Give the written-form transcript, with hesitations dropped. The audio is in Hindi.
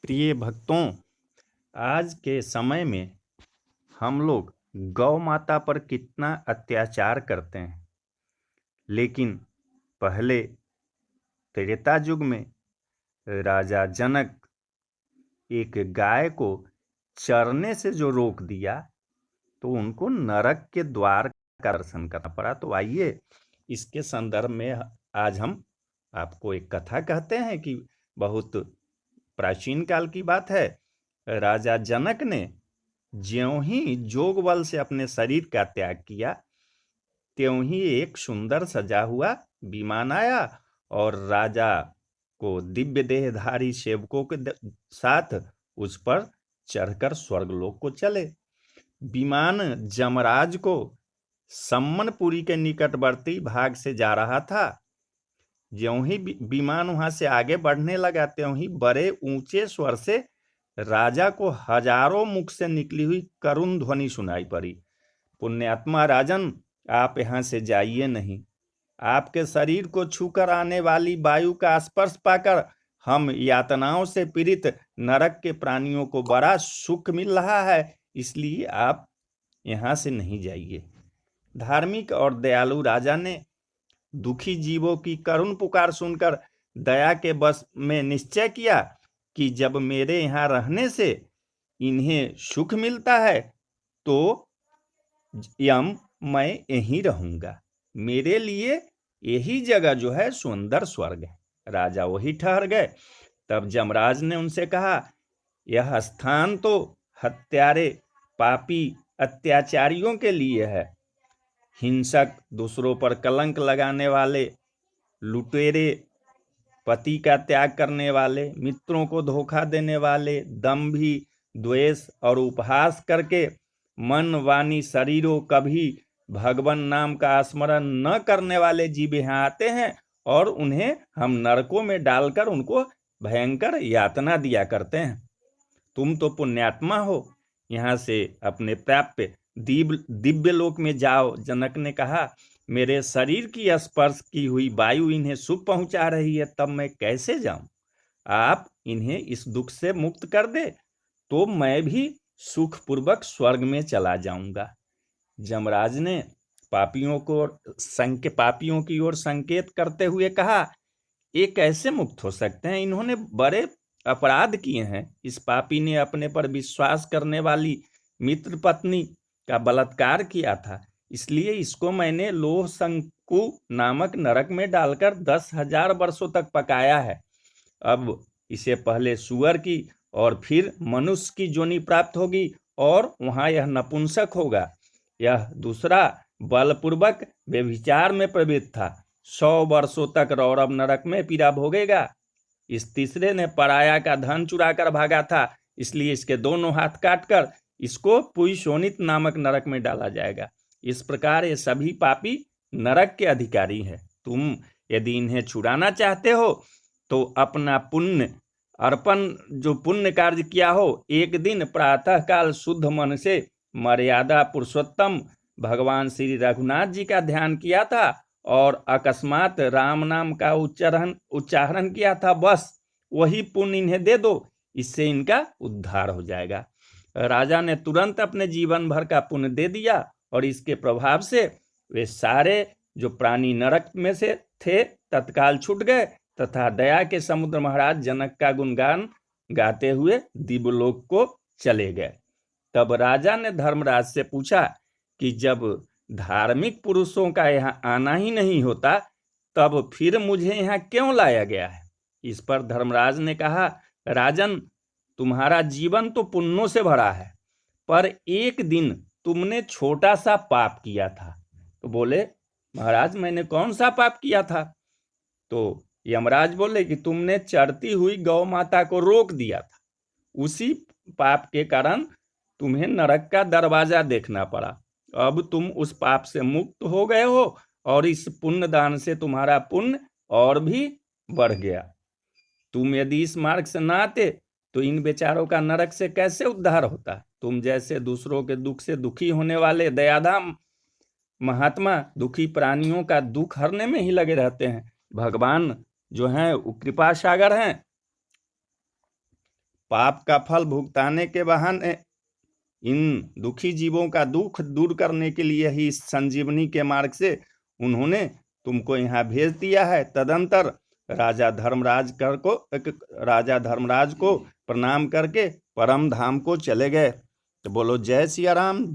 प्रिय भक्तों, आज के समय में हम लोग गौ माता पर कितना अत्याचार करते हैं। लेकिन पहले त्रेता युग में राजा जनक एक गाय को चरने से जो रोक दिया, तो उनको नरक के द्वार का दर्शन करना पड़ा। तो आइए इसके संदर्भ में आज हम आपको एक कथा कहते हैं कि बहुत प्राचीन काल की बात है। राजा जनक ने ज्यों ही जोग बल से अपने शरीर का त्याग किया, त्यों ही एक सुंदर सजा हुआ विमान आया और राजा को दिव्य देहधारी सेवकों के साथ उस पर चढ़कर स्वर्गलोक को चले। विमान जमराज को सम्मनपुरी के निकटवर्ती भाग से जा रहा था। ज्यों ही विमान वहां से आगे बढ़ने लगा, त्यों ही बड़े ऊंचे स्वर से राजा को हजारों मुख से निकली हुई करुण ध्वनि सुनाई पड़ी। पुण्यात्मा राजन, आप यहाँ से जाइए नहीं। आपके शरीर को छूकर आने वाली वायु का स्पर्श पाकर हम यातनाओं से पीड़ित नरक के प्राणियों को बड़ा सुख मिल रहा है, इसलिए आप यहाँ से नहीं जाइए। धार्मिक और दयालु राजा ने दुखी जीवों की करुण पुकार सुनकर दया के बस में निश्चय किया कि जब मेरे यहाँ रहने से इन्हें सुख मिलता है, तो मैं यहीं रहूंगा। मेरे लिए यही जगह जो है सुंदर स्वर्ग है। राजा वही ठहर गए। तब जमराज ने उनसे कहा, यह स्थान तो हत्यारे, पापी, अत्याचारियों के लिए है। हिंसक, दूसरों पर कलंक लगाने वाले, लुटेरे, पति का त्याग करने वाले, मित्रों को धोखा देने वाले, दंभी, द्वेष और उपहास करके मन, वाणी, शरीरों कभी भगवान नाम का स्मरण न करने वाले जीव यहाँ आते हैं और उन्हें हम नरकों में डालकर उनको भयंकर यातना दिया करते हैं। तुम तो पुण्यात्मा हो, यहाँ से अपने प्राप्य दिव्य लोक में जाओ। जनक ने कहा, मेरे शरीर की स्पर्श की हुई वायु इन्हें सुख पहुंचा रही है, तब मैं कैसे जाऊं? आप इन्हें इस दुख से मुक्त कर दे, तो मैं भी सुखपूर्वक स्वर्ग में चला जाऊंगा। जमराज ने पापियों की ओर संकेत करते हुए कहा, ये कैसे मुक्त हो सकते हैं? इन्होंने बड़े अपराध किए हैं। इस पापी ने अपने पर विश्वास करने वाली मित्र पत्नी का बलात्कार किया था, इसलिए इसको मैंने लोह शंकु नामक नरक में डालकर 10,000 वर्षों तक पकाया है। अब इसे पहले सुअर की और फिर मनुष्य की योनि प्राप्त होगी और वहां यह नपुंसक होगा। यह दूसरा बलपूर्वक व्यभिचार में प्रवृत्त था, 100 वर्षों तक रौरव नरक में पीड़ा भोगेगा। इस तीसरे ने पराया का धन चुराकर भागा था, इसलिए इसके दोनों हाथ काटकर इसको पुईशोनित नामक नरक में डाला जाएगा। इस प्रकार ये सभी पापी नरक के अधिकारी हैं। तुम यदि इन्हें छुड़ाना चाहते हो तो अपना पुण्य अर्पण, जो पुण्य कार्य किया हो, एक दिन प्रातः काल शुद्ध मन से मर्यादा पुरुषोत्तम भगवान श्री रघुनाथ जी का ध्यान किया था और अकस्मात राम नाम का उच्चारण किया था, बस वही पुण्य इन्हें दे दो, इससे इनका उद्धार हो जाएगा। राजा ने तुरंत अपने जीवन भर का पुण्य दे दिया और इसके प्रभाव से वे सारे जो प्राणी नरक में से थे तत्काल छूट गए तथा दया के समुद्र महाराज जनक का गुणगान गाते हुए दिव्यलोक को चले गए। तब राजा ने धर्मराज से पूछा कि जब धार्मिक पुरुषों का यहाँ आना ही नहीं होता, तब फिर मुझे यहाँ क्यों लाया गया है? इस पर धर्मराज ने कहा, राजन, तुम्हारा जीवन तो पुण्यों से भरा है, पर एक दिन तुमने छोटा सा पाप किया था। तो बोले, महाराज, मैंने कौन सा पाप किया था? तो यमराज बोले कि तुमने चरती हुई गौ माता को रोक दिया था। उसी पाप के कारण तुम्हें नरक का दरवाजा देखना पड़ा। अब तुम उस पाप से मुक्त हो गए हो और इस पुण्य दान से तुम्हारा पुण्य और भी बढ़ गया। तुम यदि इस मार्ग से ना आते तो इन बेचारों का नरक से कैसे उद्धार होता? तुम जैसे दूसरों के दुख से दुखी होने वाले दयाधाम महात्मा दुखी प्राणियों का दुख हरने में ही लगे रहते हैं। भगवान जो हैं वो कृपा सागर हैं। पाप का फल भुगताने के बहाने इन दुखी जीवों का दुख दूर करने के लिए ही इस संजीवनी के मार्ग से उन्होंने तुमको यहाँ भेज दिया है। तदंतर राजा धर्मराज को प्रणाम करके परम धाम को चले गए। तो बोलो जय सिया राम।